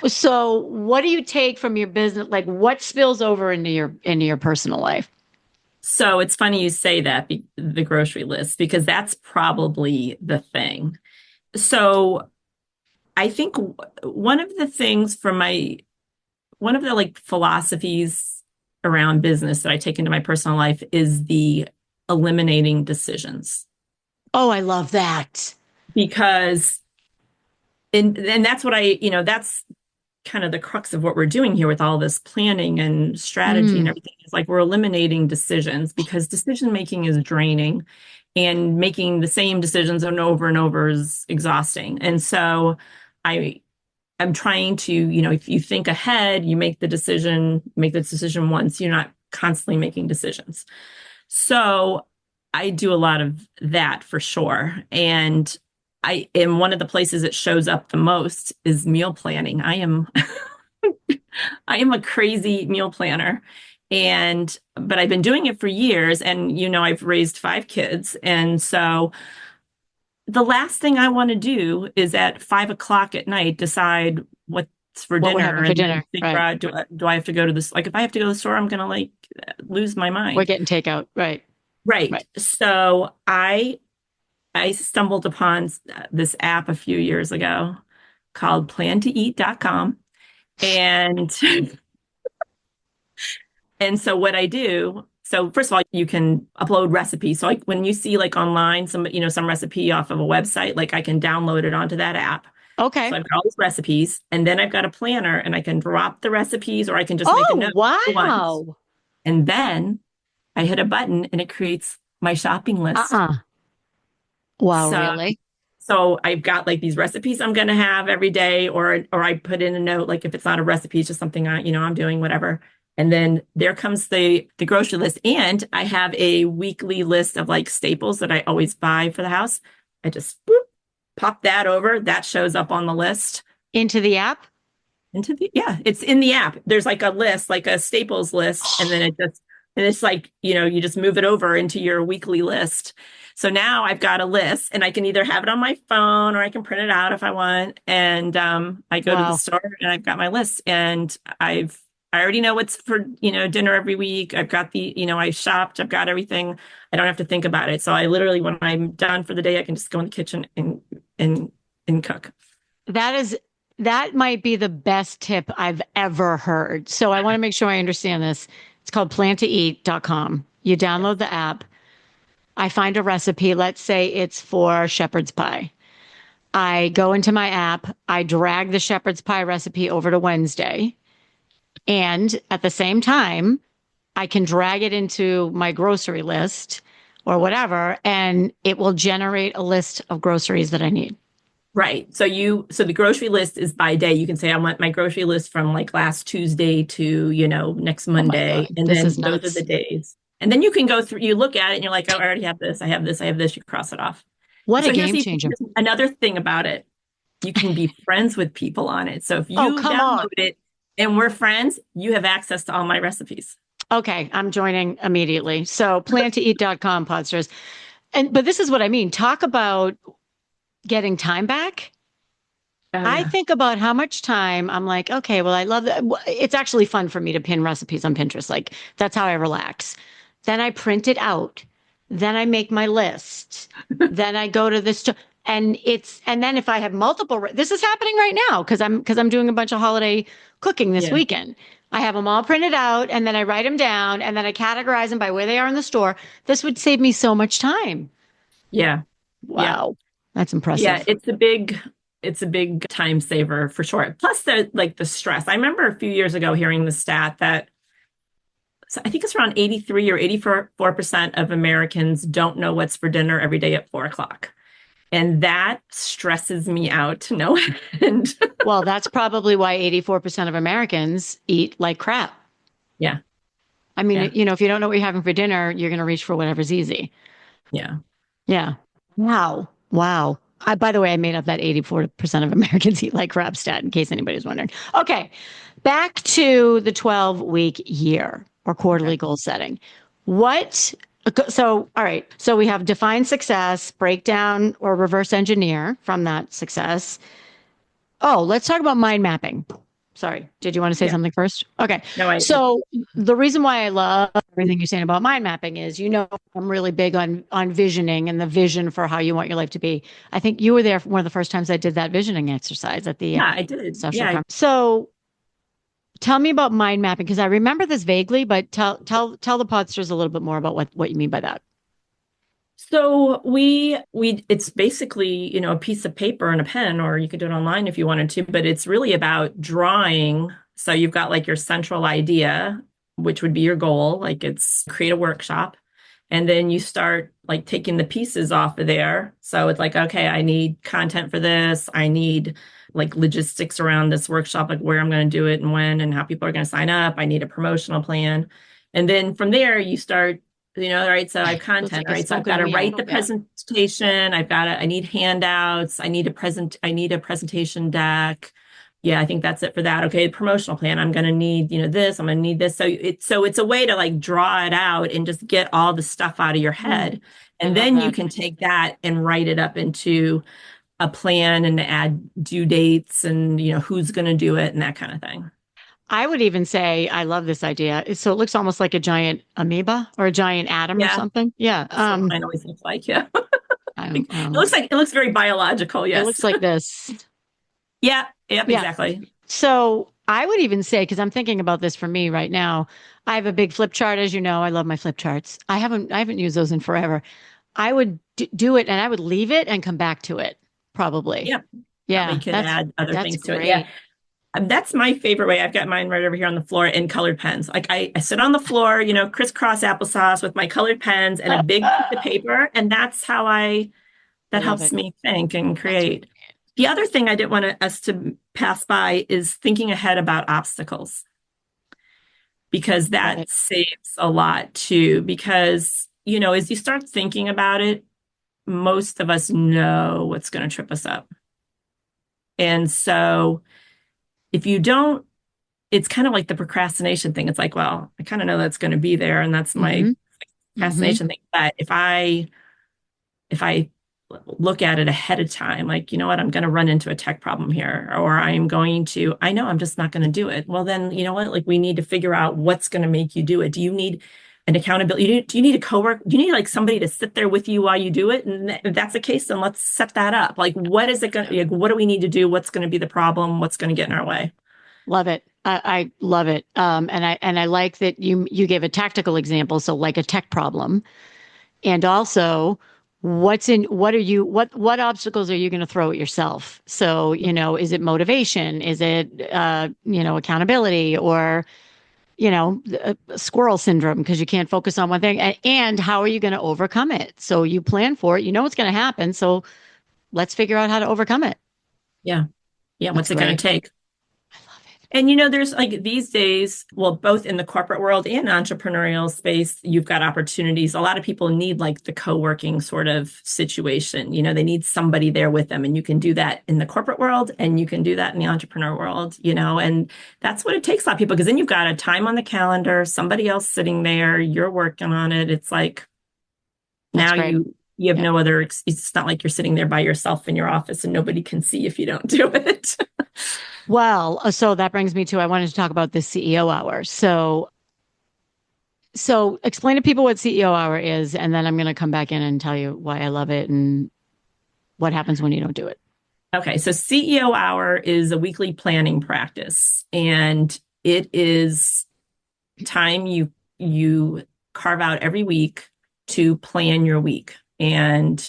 So what do you take from your business? Like what spills over into your personal life? So it's funny you say that, the grocery list, because that's probably the thing. So I think one of the things from one of the like philosophies around business that I take into my personal life is the eliminating decisions. Oh, I love that. Because and that's what that's kind of the crux of what we're doing here with all this planning and strategy and Mm. everything. Is like we're eliminating decisions because decision making is draining and making the same decisions over and over is exhausting. And so I I'm trying to, if you think ahead, you make the decision once, you're not constantly making decisions. So I do a lot of that for sure. And I am one of the places it shows up the most is meal planning. I am a crazy meal planner. But I've been doing it for years and I've raised 5 kids. And so the last thing I want to do is at 5 o'clock at night decide what's for What we're dinner having for and then dinner. figure Right. out do I have to go to this, like if I have to go to the store, I'm gonna like lose my We're mind. getting takeout. Right. Right. Right. So I stumbled upon this app a few years ago called plantoeat.com. And and so what I do, so first of all, you can upload recipes. So like when you see like online some recipe off of a website, like I can download it onto that app. So Okay. I've got all these recipes and then I've got a planner and I can drop the recipes or I can just make a Oh, note once. wow. And then I hit a button and it creates my shopping list. Uh-uh. Wow, So really? So I've got like these recipes I'm going to have every day, or I put in a note, like if it's not a recipe, it's just something I'm doing, whatever. And then there comes the grocery list. And I have a weekly list of like staples that I always buy for the house. I just pop that over. That shows up on the list. Into the app? Yeah, it's in the app. There's like a list, like a staples list, and then it's like, you just move it over into your weekly list. So now I've got a list and I can either have it on my phone or I can print it out if I want. And I go to the Wow. store and I've got my list and I already know what's for, dinner every week. I've got I shopped, I've got everything. I don't have to think about it. So I literally, when I'm done for the day, I can just go in the kitchen and cook. That might be the best tip I've ever heard. So I want to make sure I understand this. It's called plantoeat.com. You download the app. I find a recipe. Let's say it's for shepherd's pie. I go into my app. I drag the shepherd's pie recipe over to Wednesday. And at the same time, I can drag it into my grocery list or whatever, and it will generate a list of groceries that I need. Right. So the grocery list is by day. You can say, I want my grocery list from like last Tuesday to, next Oh my Monday. God, And this then is those are the nuts. days. And then you can go through, you look at it and you're like, oh, I already have this. I have this. I have this. You cross it off. What And a so game changer. here's another thing about it. You can be friends with people on it. So if Oh, you come on. download it and we're friends, you have access to all my recipes. Okay, I'm joining immediately. So plantoeat.com, Podsters. But this is what I mean. Talk about getting time back. Oh, I yeah. think about how much time I'm like, okay, well, I love that. It's actually fun for me to pin recipes on Pinterest. Like, that's how I relax. Then I print it out. Then I make my list. Then I go to the store. And then if I have this is happening right now because I'm doing a bunch of holiday cooking this Yeah. weekend. I have them all printed out and then I write them down and then I categorize them by where they are in the store. This would save me so much time. Yeah. Yeah. Wow. That's Yeah. impressive. It's a big time saver for sure. Plus the stress. I remember a few years ago hearing the stat that so I think it's around 83 or 84% of Americans don't know what's for dinner every day at 4 o'clock. And that stresses me out to no end. Well, that's probably why 84% of Americans eat like crap. Yeah. I mean, Yeah. if you don't know what you're having for dinner, you're going to reach for whatever's easy. Yeah. Yeah. Wow. Wow. By the way, I made up that 84% of Americans eat like crap stat in case anybody's wondering. Okay. Back to the 12-week year or Okay. quarterly goal setting. What, all right. So we have define success, break down or reverse engineer from that success. Oh, let's talk about mind mapping. Sorry. Did you want to say Yeah. something first? Okay. No, So the reason why I love everything you're saying about mind mapping is, I'm really big on visioning and the vision for how you want your life to be. I think you were there for one of the first times I did that visioning exercise at the yeah, I did. social Yeah. conference. So tell me about mind mapping because I remember this vaguely, but tell the podsters a little bit more about what you mean by that. So it's basically, a piece of paper and a pen, or you could do it online if you wanted to, but it's really about drawing. So you've got like your central idea, which would be your goal, like it's create a workshop. And then you start like taking the pieces off of there. So it's like, okay, I need content for this. I need like logistics around this workshop, like where I'm going to do it and when and how people are going to sign up. I need a promotional plan. And then from there, you start all right, so I have It's content. like All a right, so I've got spoken to wheel. write the Yeah. presentation. I need handouts. I need a presentation deck. Yeah, I think that's it for that. Okay, promotional plan. I'm going to need, this. I'm going to need this. So it's a way to like draw it out and just get all the stuff out of your head. I And love then you that. can take that and write it up into a plan and add due dates and, who's going to do it and that kind of thing. I would even say I love this idea. So it looks almost like a giant amoeba or a giant atom or Yeah, something. Yeah. that's what mine always looks like. Yeah. I don't It looks very biological. It Yes. looks like this. Yeah. Yep. Yeah. Exactly. So I would even say, because I'm thinking about this for me right now, I have a big flip chart, as you know. I love my flip charts. I haven't used those in forever. I would do it and I would leave it and come back to it, probably. Yeah. Probably Yeah, could that's add other that's things to it. Yeah. great. That's my favorite way. I've got mine right over here on the floor in colored pens. Like I sit on the floor, crisscross applesauce with my colored pens and a big piece of I paper. And that love helps it. me think and That's create. The other thing I didn't want us to pass by is thinking ahead about obstacles because love that it. saves a lot too. Because, as you start thinking about it, most of us know what's going to trip us up. And so if you don't, it's kind of like the procrastination thing. It's like, well, I kind of know that's going to be there, and that's my Hmm. Hmm. procrastination thing. But if I look at it ahead of time, like, you know what, I'm going to run into a tech problem here, or I know I'm just not going to do it. Well, then, you know what, like we need to figure out what's going to make you do it. Do you need an accountability? Do you need a coworker? Do you need like somebody to sit there with you while you do it? And if that's the case, then let's set that up. Like, what is it going to, like, what do we need to do? What's going to be the problem? What's going to get in our way? Love it. I love it. And I like that you gave a tactical example. So like a tech problem, and also what obstacles are you going to throw at yourself? So, is it motivation? Is it, accountability or, squirrel syndrome because you can't focus on one thing? And how are you going to overcome it? So you plan for it, you know what's going to happen. So let's figure out how to overcome it. Yeah. Yeah. That's What's it going great. to take? I love it. And there's like these days, well, both in the corporate world and entrepreneurial space, you've got opportunities. A lot of people need like the co-working sort of situation. They need somebody there with them. And you can do that in the corporate world and you can do that in the entrepreneur world, and that's what it takes a lot of people because then you've got a time on the calendar, somebody else sitting there, you're working on it. It's like That's now great. you have Yeah. no other, it's not like you're sitting there by yourself in your office and nobody can see if you don't do it. Well, so that brings me to I wanted to talk about the CEO hour. So explain to people what CEO hour is, and then I'm going to come back in and tell you why I love it and what happens when you don't do it. Okay, so CEO Hour is a weekly planning practice, and it is time you carve out every week to plan your week. And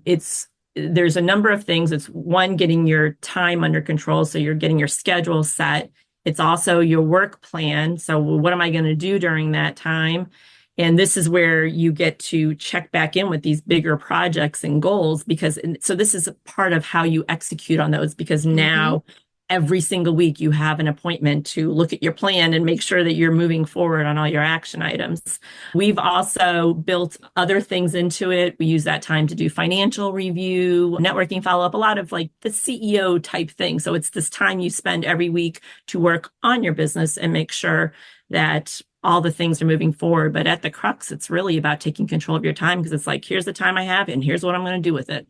it's there's a number of things. It's one, getting your time under control, so you're getting your schedule set. It's also your work plan. So what am I going to do during that time? And this is where you get to check back in with these bigger projects and goals because so this is a part of how you execute on those because Mm-hmm. now every single week you have an appointment to look at your plan and make sure that you're moving forward on all your action items. We've also built other things into it. We use that time to do financial review, networking follow-up, a lot of like the CEO type thing. So it's this time you spend every week to work on your business and make sure that all the things are moving forward. But at the crux, it's really about taking control of your time because it's like, here's the time I have and here's what I'm going to do with it.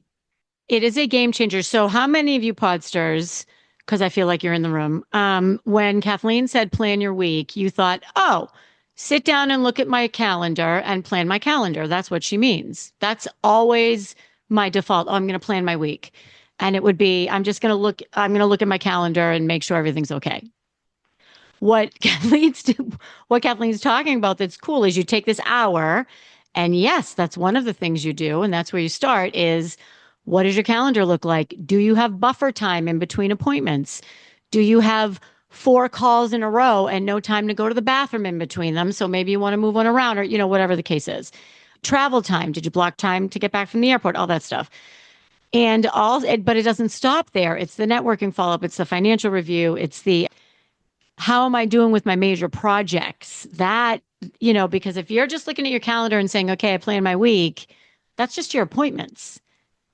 It is a game changer. So, how many of you Podsters, because I feel like you're in the room, when Kathleen said plan your week, you thought, oh, sit down and look at my calendar and plan my calendar. That's what she means. That's always my default. Oh, I'm going to plan my week. And it would be, I'm going to look at my calendar and make sure everything's okay. What what Kathleen's talking about that's cool is you take this hour, and yes, that's one of the things you do, and that's where you start is what does your calendar look like? Do you have buffer time in between appointments? Do you have four calls in a row and no time to go to the bathroom in between them? So maybe you want to move one around or, whatever the case is. Travel time. Did you block time to get back from the airport? All that stuff. But it doesn't stop there. It's the networking follow up. It's the financial review. It's the how am I doing with my major projects? Because if you're just looking at your calendar and saying, okay, I plan my week, that's just your appointments.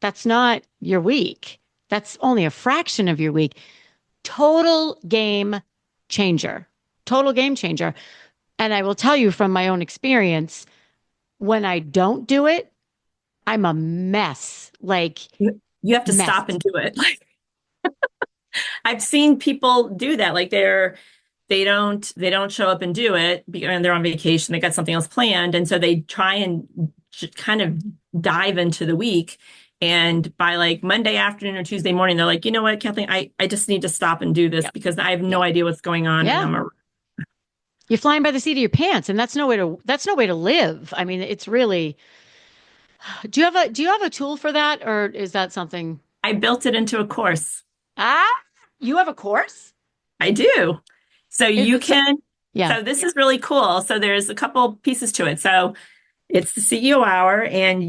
That's not your week. That's only a fraction of your week. Total game changer. Total game changer. And I will tell you from my own experience, when I don't do it, I'm a mess. Like, You have to mess. stop and do it. Like I've seen people do that. Like they don't show up and do it because they're on vacation. They got something else planned. And so they try and kind of dive into the week. And by like Monday afternoon or Tuesday morning, they're like, you know what, Kathleen, I just need to stop and do this Yep. because I have no Yep. idea what's going on. And Yeah. You're flying by the seat of your pants, and that's no way to live. I mean, it's really do you have a tool for that, or is that something I built it into a course. ah you have a course? I do. So Is you it so can, yeah. so this is really cool. So there's a couple pieces to it. So it's the CEO hour, and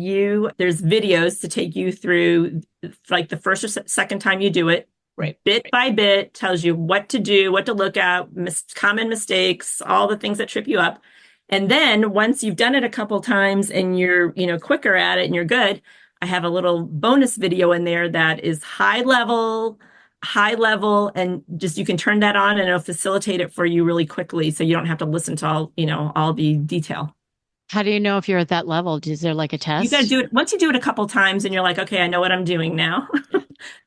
there's videos to take you through like the first or second time you do it. Right. Bit by bit, tells you what to do, what to look at, common mistakes, all the things that trip you up. And then once you've done it a couple times and you're, quicker at it and you're good, I have a little bonus video in there that is high level, and just you can turn that on and it'll facilitate it for you really quickly. So you don't have to listen to all the detail. How do you know if you're at that level? Is there like a You got to test? do it once you do it a couple times and you're like, okay, I know what I'm doing now.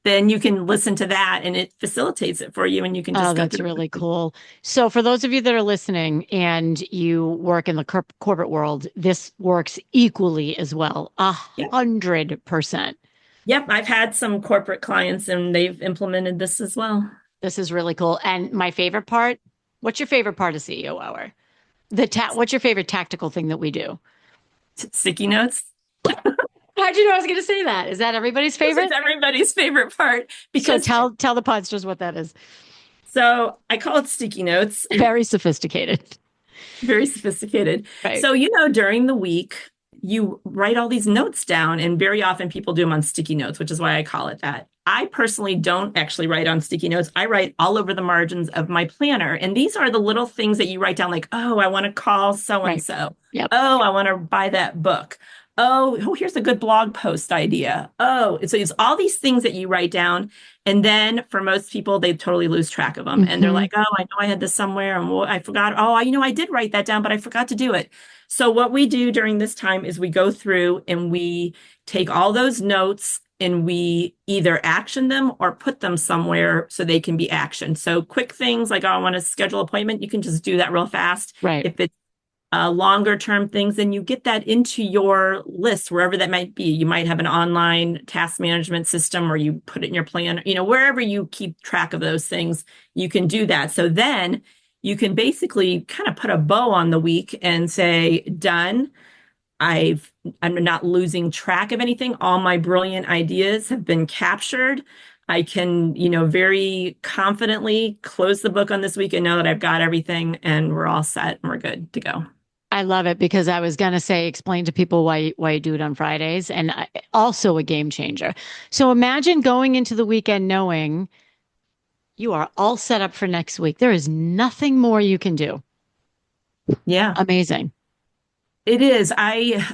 Then you can listen to that and it facilitates it for you and you can Oh, just go that's through. really cool. So, for those of you that are listening and you work in the corporate world, this works equally as well. Yeah. 100%. Yep. I've had some corporate clients and they've implemented this as well. This is really cool. And my favorite part, what's your favorite part of CEO hour? What's your favorite tactical thing that we do? Sticky notes. How'd you know I was going to say that? Is that everybody's This is favorite? everybody's favorite part So because tell the podsters what that is. so I call it sticky notes. Very sophisticated. Very sophisticated. Right. So, during the week, you write all these notes down, and very often people do them on sticky notes, which is why I call it that. I personally don't actually write on sticky notes. I write all over the margins of my planner. And these are the little things that you write down, like, oh, I want to call so-and-so. Right. Yep. Oh, I want to buy that book. Oh, here's a good blog post idea. Oh, so it's all these things that you write down. And then for most people, they totally lose track of them. And they're like, oh, I know I had this somewhere and I forgot. Oh, I did write that down, but I forgot to do it. So what we do during this time is we go through and we take all those notes and we either action them or put them somewhere so they can be actioned. So quick things like, oh, I want to schedule an appointment. You can just do that real fast. Right. If it's longer term things, then you get that into your list, wherever that might be. You might have an online task management system, or you put it in your plan, wherever you keep track of those things, you can do that. So then you can basically kind of put a bow on the week and say, done. I'm not losing track of anything. All my brilliant ideas have been captured. I can, very confidently close the book on this week and know that I've got everything and we're all set and we're good to go. I love it, because I was going to say, explain to people why you do it on Fridays, and also a game changer. So imagine going into the weekend knowing you are all set up for next week. There is nothing more you can do. Yeah. Amazing. It is. I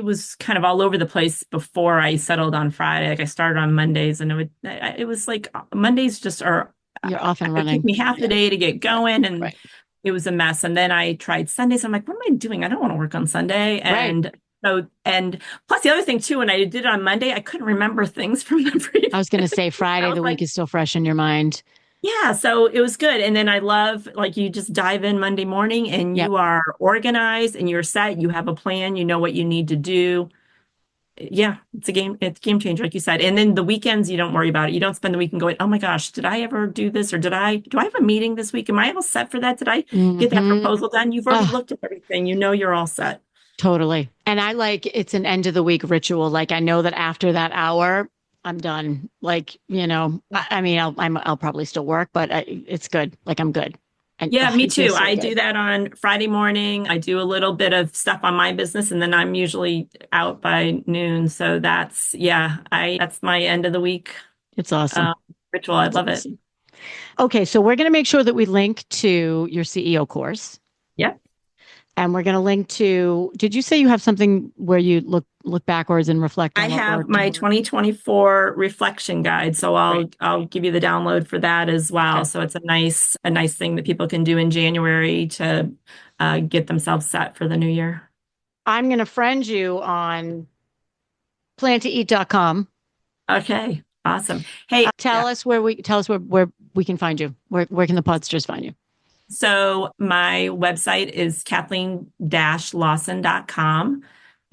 was kind of all over the place before I settled on Friday. Like I started on Mondays, and it was like Mondays just are. You're off and running. It took me half the day to get going, and right. It was a mess. And then I tried Sundays. I'm like, what am I doing? I don't want to work on Sunday. And right. so, and plus the other thing too, when I did it on Monday, I couldn't remember things from the previous. I was going to say Friday, the week is still fresh in your mind. Yeah, so it was good. And then I love, like, you just dive in Monday morning and you are organized and you're set. You have a plan. You know what you need to do. Yeah, it's a game changer, like you said. And then the weekends, you don't worry about it. You don't spend the weekend going, oh my gosh, did I ever do this? Or do I have a meeting this week? Am I all set for that? Did I get that proposal done? You've already looked at everything. You're all set. Totally. And I it's an end of the week ritual. Like, I know that after that hour, I'm done. Like, I'll probably still work, but it's good. Like, I'm good. And, yeah, me too. I do that on Friday morning. I do a little bit of stuff on my business, and then I'm usually out by noon. So that's my end of the week. It's awesome. Ritual. I love it. Okay. So we're going to make sure that we link to your CEO course. Yep. And we're going to link to, did you say you have something where you look backwards and reflect on I have my 2024 reflection guide. So I'll give you the download for that as well. Okay. So it's a nice thing that people can do in January to get themselves set for the new year. I'm going to friend you on plantoeat.com. Okay. Awesome. Hey, tell us where we can find you. Where can the Podsters find you? So my website is kathleen-lawson.com.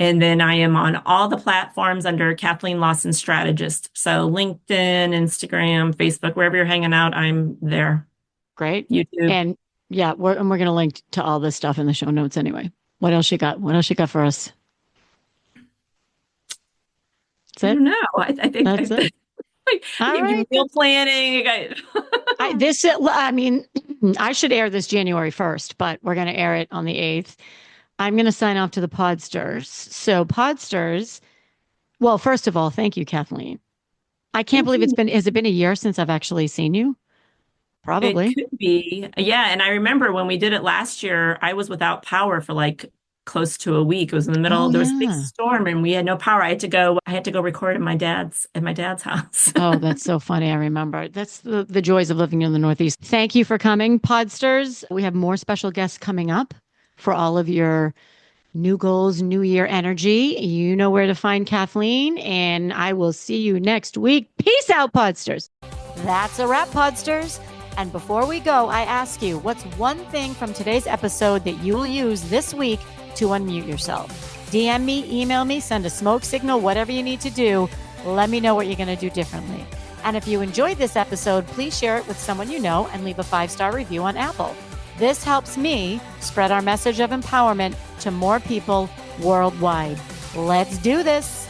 And then I am on all the platforms under Kathleen Lawson Strategist. So LinkedIn, Instagram, Facebook, wherever you're hanging out, I'm there. Great. YouTube. And yeah, we're going to link to all this stuff in the show notes anyway. What else you got? What else you got for us? That's it? I don't know. I think that's it. All right. Meal planning. I should air this January 1st, but we're going to air it on the 8th. I'm going to sign off to the Podsters. So Podsters, well, first of all, thank you, Kathleen. I can't believe has it been a year since I've actually seen you? Probably. It could be. Yeah. And I remember when we did it last year, I was without power for like close to a week. It was in the middle. There was a big storm and we had no power. I had to go record at my dad's house. Oh, that's so funny. I remember. That's the joys of living in the Northeast. Thank you for coming, Podsters. We have more special guests coming up for all of your new goals, new year energy. You know where to find Kathleen, and I will see you next week. Peace out, Podsters. That's a wrap, Podsters. And before we go, I ask you, what's one thing from today's episode that you will use this week to unmute yourself? DM me, email me, send a smoke signal, whatever you need to do. Let me know what you're going to do differently. And if you enjoyed this episode, please share it with someone you know and leave a 5-star review on Apple. This helps me spread our message of empowerment to more people worldwide. Let's do this.